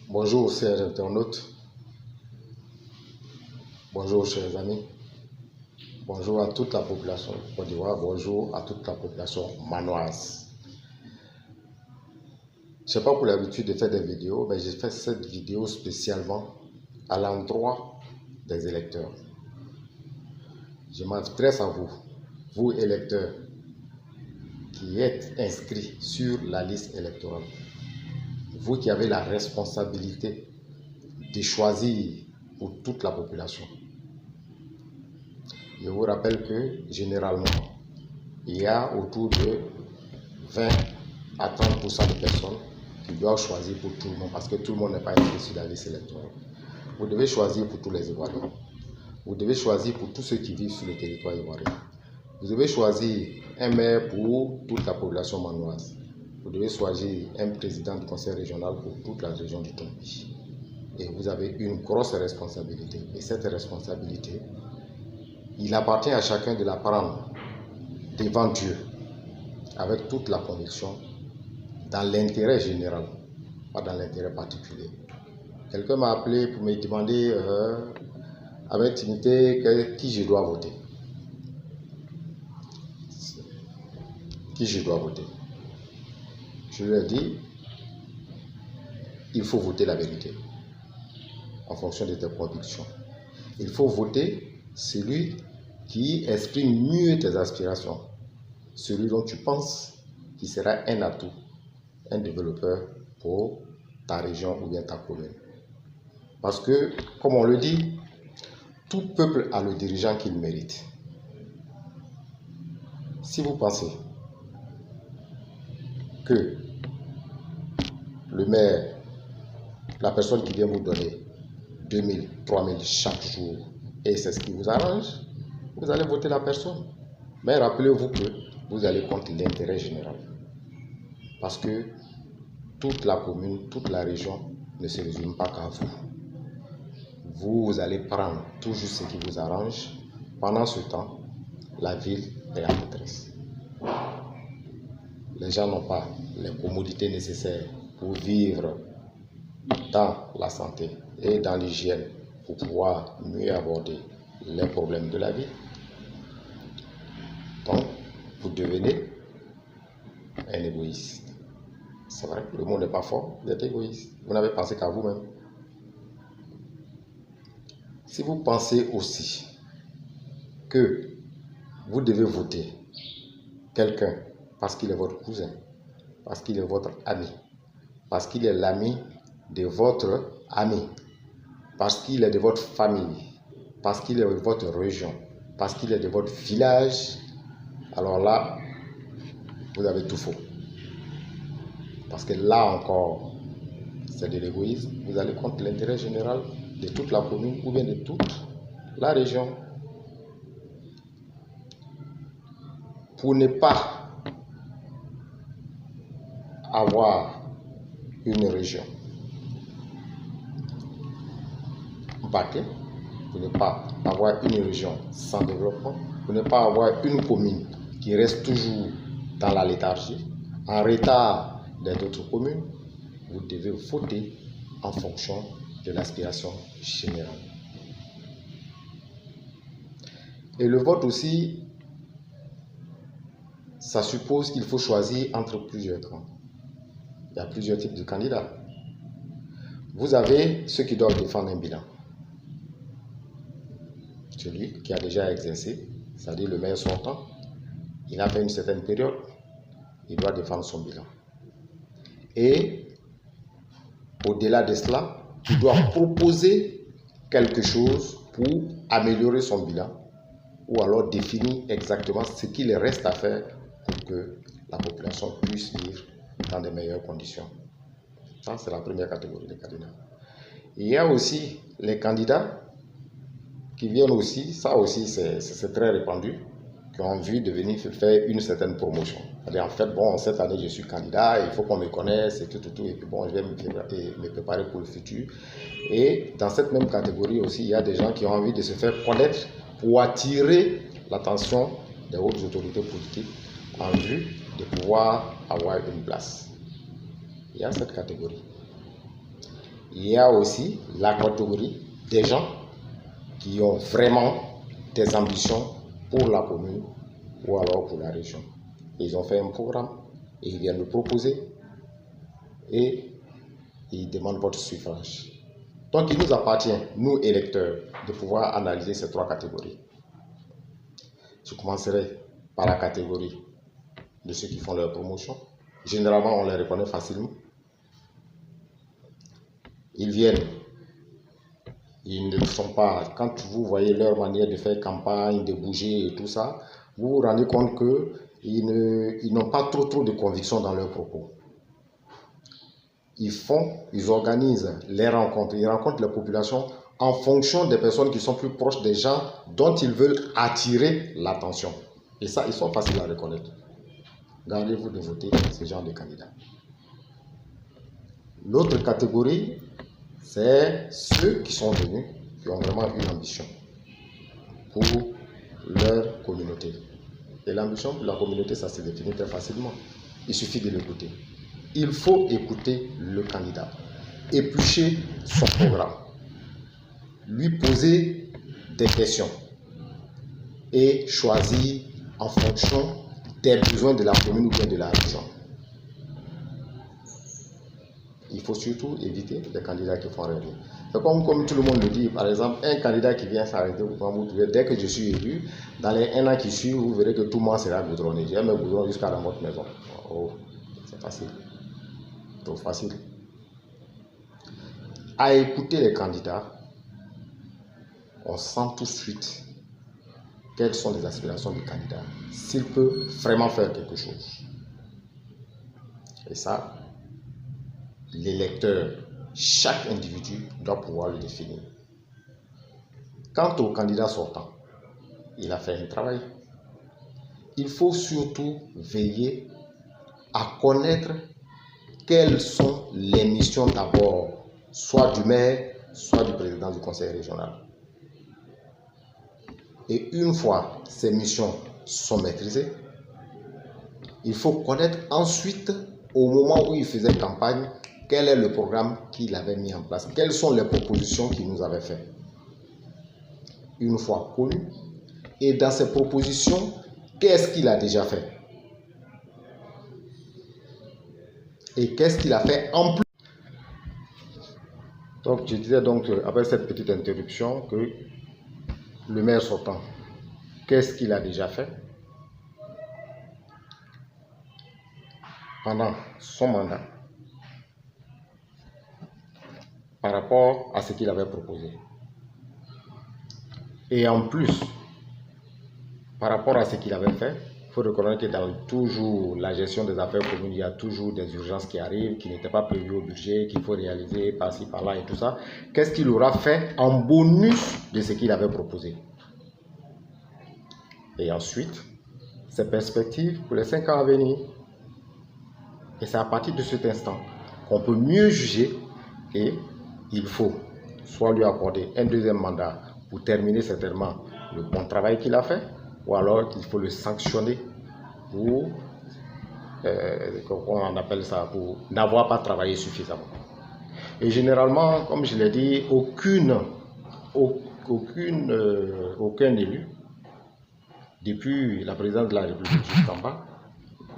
Bonjour chers internautes, bonjour chers amis, bonjour à toute la population de Côte d'Ivoire, bonjour à toute la population manoise. Je n'ai pas pour l'habitude de faire des vidéos, mais j'ai fait cette vidéo spécialement à l'endroit des électeurs. Je m'adresse à vous, vous électeurs qui êtes inscrits sur la liste électorale. Vous qui avez la responsabilité de choisir pour toute la population. Je vous rappelle que généralement, il y a autour de 20 à 30% de personnes qui doivent choisir pour tout le monde parce que tout le monde n'est pas inscrit sur la liste électorale. Vous devez choisir pour tous les Ivoiriens. Vous devez choisir pour tous ceux qui vivent sur le territoire ivoirien. Vous devez choisir un maire pour toute la population manoise. Vous devez choisir un président du conseil régional pour toute la région du Tombi. Et vous avez une grosse responsabilité. Et cette responsabilité, il appartient à chacun de la prendre devant Dieu, avec toute la conviction, dans l'intérêt général, pas dans l'intérêt particulier. Quelqu'un m'a appelé pour me demander avec intimité qui je dois voter. Qui je dois voter. Je lui ai dit, il faut voter la vérité, en fonction de tes convictions. Il faut voter celui qui exprime mieux tes aspirations, celui dont tu penses qu'il sera un atout, un développeur pour ta région ou bien ta commune. Parce que, comme on le dit, tout peuple a le dirigeant qu'il mérite. Si vous pensez que le maire, la personne qui vient vous donner 2000, 3000 chaque jour, et c'est ce qui vous arrange, vous allez voter la personne. Mais rappelez-vous que vous allez contre l'intérêt général. Parce que toute la commune, toute la région ne se résume pas qu'à vous. Vous allez prendre toujours ce qui vous arrange. Pendant ce temps, la ville est en détresse. Les gens n'ont pas les commodités nécessaires pour vivre dans la santé et dans l'hygiène pour pouvoir mieux aborder les problèmes de la vie. Donc, vous devenez un égoïste. C'est vrai, le monde n'est pas fort, vous êtes égoïste. Vous n'avez pensé qu'à vous-même. Si vous pensez aussi que vous devez voter quelqu'un parce qu'il est votre cousin, parce qu'il est votre ami, parce qu'il est l'ami de votre ami, parce qu'il est de votre famille, parce qu'il est de votre région, parce qu'il est de votre village, alors là, vous avez tout faux. Parce que là encore, c'est de l'égoïsme. Vous allez contre l'intérêt général de toute la commune ou bien de toute la région. Pour ne pas avoir une région bâclée, pour ne pas avoir une région sans développement, pour ne pas avoir une commune qui reste toujours dans la léthargie, en retard des autres communes, vous devez voter en fonction de l'aspiration générale. Et le vote aussi, ça suppose qu'il faut choisir entre plusieurs camps. Il y a plusieurs types de candidats. Vous avez ceux qui doivent défendre un bilan. Celui qui a déjà exercé, c'est-à-dire le maire sortant, il a fait une certaine période, il doit défendre son bilan. Et au-delà de cela, il doit proposer quelque chose pour améliorer son bilan ou alors définir exactement ce qu'il reste à faire pour que la population puisse vivre dans de meilleures conditions. Ça, c'est la première catégorie de candidats. Il y a aussi les candidats qui viennent aussi, ça aussi c'est très répandu, qui ont envie de venir faire une certaine promotion. C'est-à-dire, en fait, bon, cette année je suis candidat, il faut qu'on me connaisse et tout, et puis bon, je vais me préparer pour le futur. Et dans cette même catégorie aussi, il y a des gens qui ont envie de se faire connaître pour attirer l'attention des hautes autorités politiques en vue de pouvoir avoir une place. Il y a cette catégorie. il y a aussi la catégorie des gens qui ont vraiment des ambitions pour la commune ou alors pour la région. Ils ont fait un programme et ils viennent le proposer et ils demandent votre suffrage. Donc il nous appartient, nous électeurs, de pouvoir analyser ces trois catégories. Je commencerai par la catégorie de ceux qui font leur promotion. Généralement, on les reconnaît facilement. Ils viennent, ils ne sont pas, quand vous voyez leur manière de faire campagne, de bouger et tout ça, vous vous rendez compte qu'ils n'ont pas trop de conviction dans leurs propos. Ils organisent les rencontres, ils rencontrent la population en fonction des personnes qui sont plus proches des gens dont ils veulent attirer l'attention. Et ça, ils sont faciles à reconnaître. Gardez-vous de voter ce genre de candidats. L'autre catégorie, c'est ceux qui sont venus, qui ont vraiment une ambition pour leur communauté. Et l'ambition pour la communauté, ça se définit très facilement. Il suffit de l'écouter. Il faut écouter le candidat, éplucher son programme, lui poser des questions et choisir en fonction des besoins de la commune ou bien de la région. Il faut surtout éviter les candidats qui font rêver. C'est comme tout le monde le dit, par exemple, un candidat qui vient s'arrêter au Pambou, dès que je suis élu, dans les 1 an qui suivent, vous verrez que tout le monde sera goudronné. J'ai mes goudrons jusqu'à dans votre maison. Oh, c'est facile. Trop facile. À écouter les candidats, on sent tout de suite quelles sont les aspirations du candidat, s'il peut vraiment faire quelque chose. Et ça, l'électeur, chaque individu doit pouvoir le définir. Quant au candidat sortant, il a fait un travail. Il faut surtout veiller à connaître quelles sont les missions d'abord, soit du maire, soit du président du conseil régional. Et une fois ces missions sont maîtrisées, il faut connaître ensuite, au moment où il faisait campagne, quel est le programme qu'il avait mis en place, quelles sont les propositions qu'il nous avait faites. Une fois connu, et dans ces propositions, qu'est-ce qu'il a déjà fait? Et qu'est-ce qu'il a fait en plus? Donc, je disais donc, après cette petite interruption, que le maire sortant, qu'est-ce qu'il a déjà fait pendant son mandat par rapport à ce qu'il avait proposé. Et en plus, par rapport à ce qu'il avait fait, il faut reconnaître que dans toujours la gestion des affaires communes, il y a toujours des urgences qui arrivent, qui n'étaient pas prévues au budget, qu'il faut réaliser par-ci, par-là et tout ça. Qu'est-ce qu'il aura fait en bonus de ce qu'il avait proposé? Et ensuite, ses perspectives pour les 5 ans à venir. Et c'est à partir de cet instant qu'on peut mieux juger et il faut soit lui accorder un deuxième mandat pour terminer certainement le bon travail qu'il a fait, ou alors il faut le sanctionner pour, on appelle ça, pour n'avoir pas travaillé suffisamment. Et généralement, comme je l'ai dit, aucun élu, depuis la présidence de la République jusqu'en bas,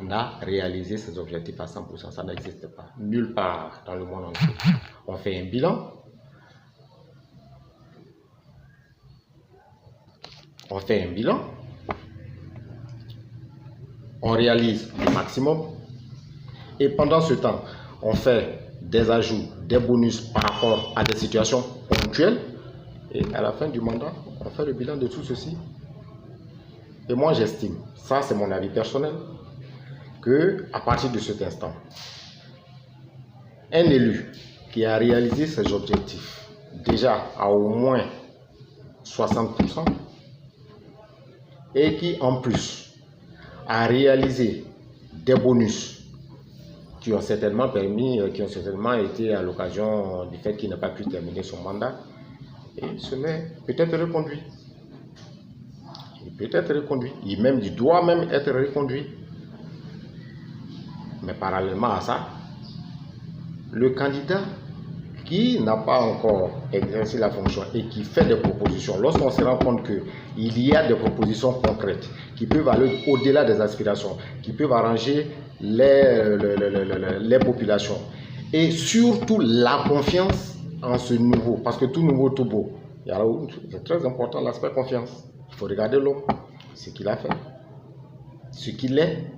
n'a réalisé ses objectifs à 100%. Ça n'existe pas. Nulle part dans le monde entier. On fait un bilan. On réalise le maximum. Et pendant ce temps, on fait des ajouts, des bonus par rapport à des situations ponctuelles. Et à la fin du mandat, on fait le bilan de tout ceci. Et moi, j'estime, ça c'est mon avis personnel, qu'à partir de cet instant, un élu qui a réalisé ses objectifs déjà à au moins 60% et qui en plus a réalisé des bonus qui ont certainement été à l'occasion du fait qu'il n'a pas pu terminer son mandat, et se met peut-être reconduit. Il peut être reconduit, il doit même être reconduit. Mais parallèlement à ça, le candidat qui n'a pas encore exercé la fonction et qui fait des propositions, lorsqu'on se rend compte qu'il y a des propositions concrètes qui peuvent aller au-delà des aspirations, qui peuvent arranger les populations, et surtout la confiance en ce nouveau, parce que tout nouveau, tout beau. C'est très important l'aspect confiance. Il faut regarder l'homme, ce qu'il a fait, ce qu'il est,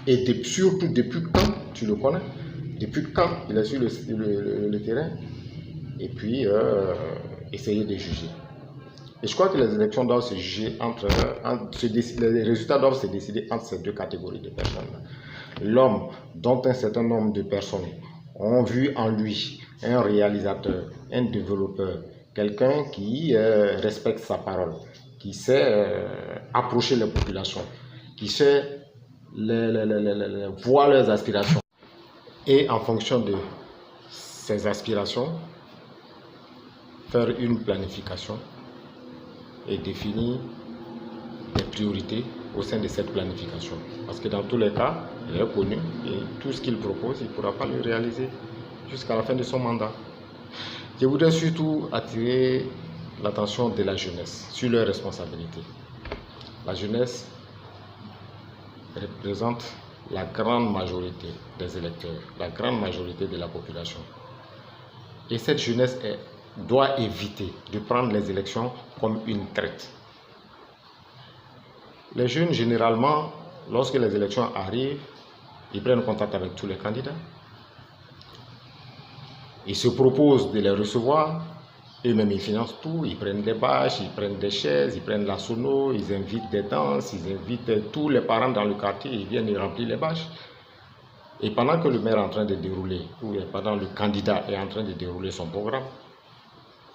et surtout depuis quand tu le connais, depuis quand il est sur le terrain, et puis essayer de juger. Et je crois que les élections doivent se juger les résultats doivent se décider entre ces deux catégories de personnes. L'homme dont un certain nombre de personnes ont vu en lui un réalisateur, un développeur, quelqu'un qui respecte sa parole, qui sait approcher les populations, qui sait voir leurs aspirations. Et en fonction de ces aspirations, faire une planification et définir des priorités au sein de cette planification. Parce que dans tous les cas, il est connu et tout ce qu'il propose, il ne pourra pas le réaliser jusqu'à la fin de son mandat. Je voudrais surtout attirer l'attention de la jeunesse sur leurs responsabilités. La jeunesse représente la grande majorité des électeurs, la grande majorité de la population. Et cette jeunesse doit éviter de prendre les élections comme une traite. Les jeunes, généralement, lorsque les élections arrivent, ils prennent contact avec tous les candidats. Ils se proposent de les recevoir. Eux-mêmes, ils financent tout. Ils prennent des bâches, ils prennent des chaises, ils prennent la sono, ils invitent des danses, ils invitent tous les parents dans le quartier, ils viennent y remplir les bâches. Et pendant que le maire est en train de dérouler, ou pendant le candidat est en train de dérouler son programme,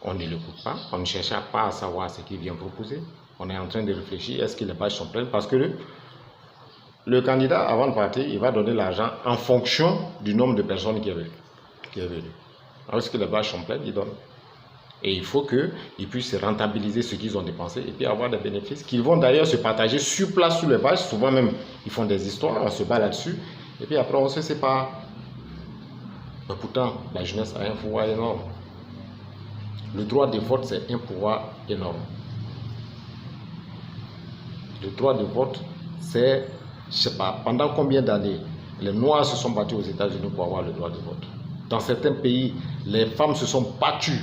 on ne l'écoute pas, on ne cherche pas à savoir ce qu'il vient proposer. On est en train de réfléchir, est-ce que les bâches sont pleines? Parce que le candidat, avant de partir, il va donner l'argent en fonction du nombre de personnes qui est venu. Alors, est-ce que les bâches sont pleines? Il donne. Et il faut qu'ils puissent rentabiliser ce qu'ils ont dépensé et puis avoir des bénéfices qu'ils vont d'ailleurs se partager sur place sous les bâches. Souvent même, ils font des histoires, on se bat là-dessus. Et puis après, on se sépare. Mais pourtant, la jeunesse a un pouvoir énorme. Le droit de vote, c'est un pouvoir énorme. Le droit de vote, c'est, je ne sais pas, pendant combien d'années les Noirs se sont battus aux États-Unis pour avoir le droit de vote. Dans certains pays, les femmes se sont battues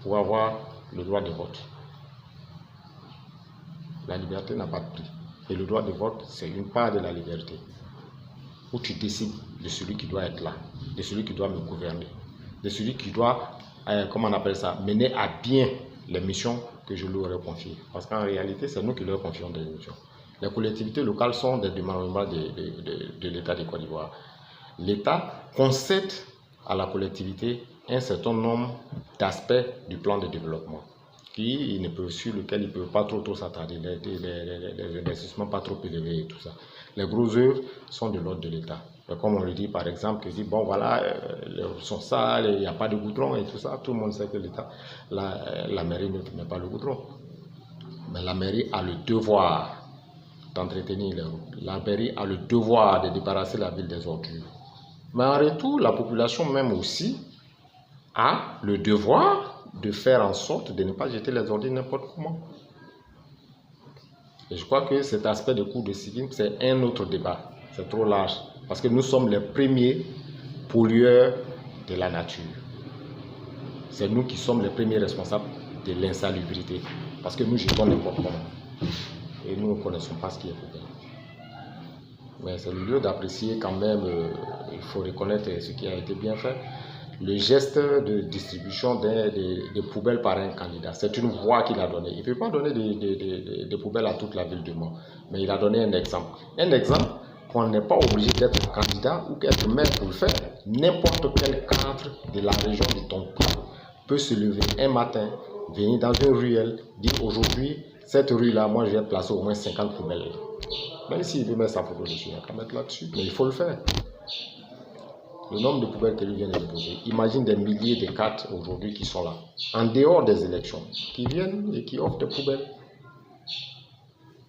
pour avoir le droit de vote. La liberté n'a pas de prix. Et le droit de vote, c'est une part de la liberté. Où tu décides de celui qui doit être là, de celui qui doit me gouverner, de celui qui doit, comment on appelle ça, mener à bien les missions que je leur ai confiées. Parce qu'en réalité, c'est nous qui leur confions des missions. Les collectivités locales sont des démembrements de l'État de Côte d'Ivoire. L'État concède à la collectivité un certain nombre d'aspects du plan de développement sur lequel il ne peut pas trop s'attarder, les investissements pas trop élevés et tout ça. Les gros œuvres sont de l'ordre de l'État. Comme on le dit par exemple, bon voilà, les routes sont sales, il n'y a pas de goudron et tout ça, tout le monde sait que l'État, la mairie ne met pas le goudron. Mais la mairie a le devoir d'entretenir les routes. La mairie a le devoir de débarrasser la ville des ordures. Mais en retour, la population même aussi a le devoir de faire en sorte de ne pas jeter les ordures n'importe comment. Et je crois que cet aspect de cours de civisme, c'est un autre débat. C'est trop large. Parce que nous sommes les premiers pollueurs de la nature. C'est nous qui sommes les premiers responsables de l'insalubrité. Parce que nous jetons n'importe comment. Et nous ne connaissons pas ce qui est poubelle. Mais c'est le lieu d'apprécier quand même, il faut reconnaître ce qui a été bien fait. Le geste de distribution des poubelles par un candidat, c'est une voie qu'il a donnée. Il ne peut pas donner des poubelles à toute la ville de Mont, mais il a donné un exemple. Un exemple qu'on n'est pas obligé d'être candidat ou d'être maire pour le faire. N'importe quel cadre de la région de Tonkoué peut se lever un matin, venir dans une ruelle, dire aujourd'hui, cette rue-là, moi je vais placer au moins 50 poubelles. Même s'il veut mettre sa photo dessus, il n'y a qu'à mettre là-dessus, mais il faut le faire. Le nombre de poubelles que lui vient de déposer, imagine des milliers de cartes aujourd'hui qui sont là, en dehors des élections, qui viennent et qui offrent des poubelles.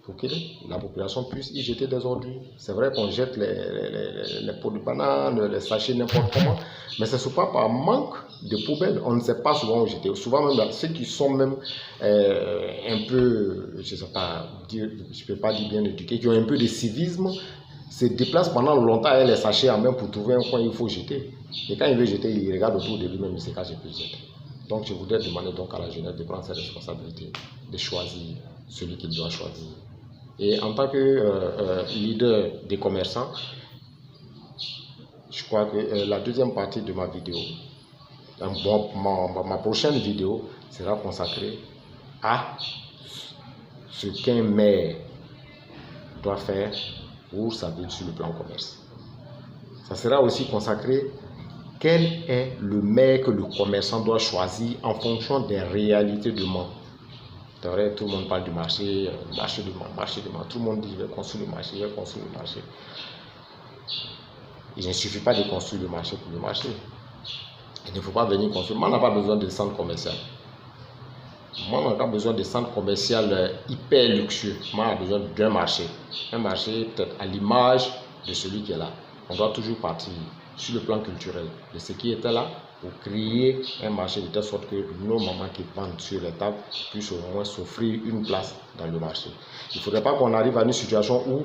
pour que la population puisse y jeter des ordures. C'est vrai qu'on jette les pots de banane, les sachets n'importe comment, mais ce n'est pas par manque de poubelles. On ne sait pas souvent où jeter. Souvent même ceux qui sont même un peu, je ne sais pas dire, je peux pas dire bien éduqués, qui ont un peu de civisme, se déplacent pendant longtemps avec les sachets en main pour trouver un coin où il faut jeter. Et quand il veut jeter, il regarde autour de lui-même, il sait quand je peux jeter. Donc je voudrais demander donc à la jeunesse de prendre ses responsabilités, de choisir celui qu'il doit choisir. Et en tant que leader des commerçants, je crois que la deuxième partie de ma vidéo, ma prochaine vidéo sera consacrée à ce qu'un maire doit faire pour sa ville sur le plan commerce. Ça sera aussi consacré quel est le maire que le commerçant doit choisir en fonction des réalités du monde. C'est vrai, tout le monde parle du marché, marché du monde. Tout le monde dit je vais construire le marché, je vais construire le marché. Il ne suffit pas de construire le marché pour le marché. Il ne faut pas venir construire. Moi, on n'a pas besoin de centre commercial. Moi, on n'a pas besoin de centre commercial hyper luxueux. Moi, on a besoin d'un marché. Un marché peut-être à l'image de celui qui est là. On doit toujours partir sur le plan culturel de ce qui était là pour créer un marché de telle sorte que nos mamans qui vendent sur les tables puissent au moins s'offrir une place dans le marché. Il ne faudrait pas qu'on arrive à une situation où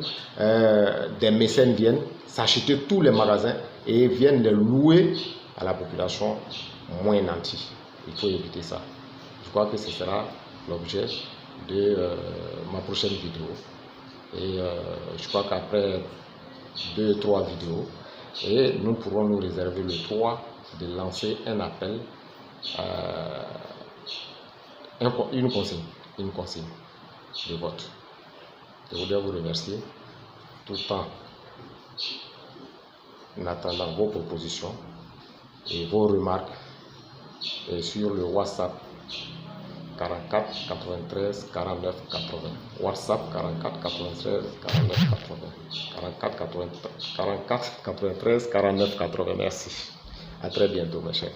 des mécènes viennent s'acheter tous les magasins et viennent les louer à la population moins nantie. Il faut éviter ça. Je crois que ce sera l'objet de ma prochaine vidéo. Et je crois qu'après 2-3 vidéos, et nous pourrons nous réserver le droit de lancer un appel, une consigne de vote. Je voudrais vous remercier tout en attendant vos propositions et vos remarques sur le WhatsApp 44 93 49 80. WhatsApp 44 93 49 80. 44 93 49 80. Merci. À très bientôt, mes chers.